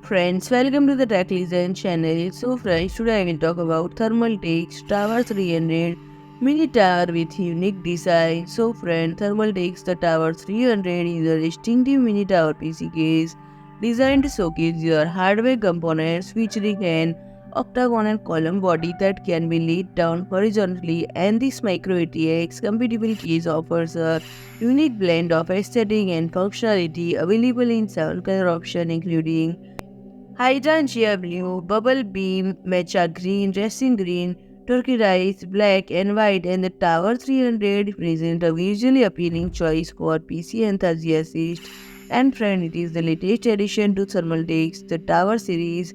Friends, welcome to the Tech Listen channel. So friends, today I will talk about Thermaltake's Tower 300 mini tower with unique design. So friends, Thermaltake's the Tower 300 is a distinctive mini tower PC case designed to showcase your hardware components featuring an octagonal column body that can be laid down horizontally, and this MicroATX compatible case offers a unique blend of aesthetic and functionality available in 7 color options including Hydrangea Blue, Bumblebee, Matcha Green, Racing Green, Turquoise, Black and White, and the Tower 300 present a visually appealing choice for PC enthusiasts. And friend, it is the latest addition to Thermaltake's The Tower series,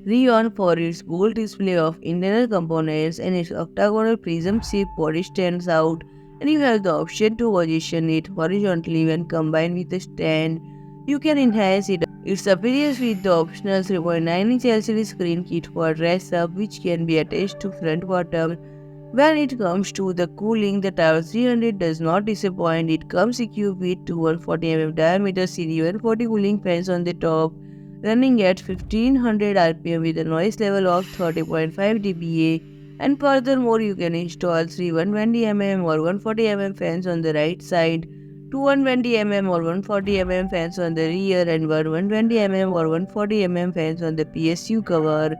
renowned for its bold display of internal components and its octagonal prism-shaped body stands out, and you have the option to position it horizontally. When combined with a stand, you can enhance its appearance with the optional 3.9-inch LCD screen kit for dress-up, which can be attached to front bottom. When it comes to the cooling, the Tower 300 does not disappoint. It comes equipped with two 140 mm diameter Series 140 cooling fans on the top, running at 1500 rpm with a noise level of 30.5 dBA. And furthermore, you can install three 120 mm or 140 mm fans on the right side, two 120 mm or 140 mm fans on the rear, and one 120 mm or 140 mm fans on the PSU cover.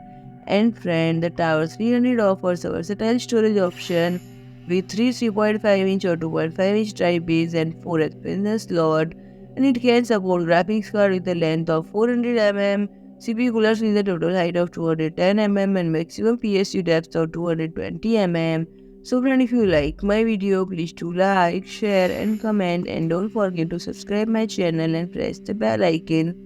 And friend, the Tower 300 offers a versatile storage option with three 3.5-inch or 2.5-inch drive bays and four expansion slots, and it can support graphics card with a length of 400 mm, CPU coolers with a total height of 210 mm, and maximum PSU depth of 220 mm. So friend, if you like my video, please do like, share and comment, and don't forget to subscribe my channel and press the bell icon.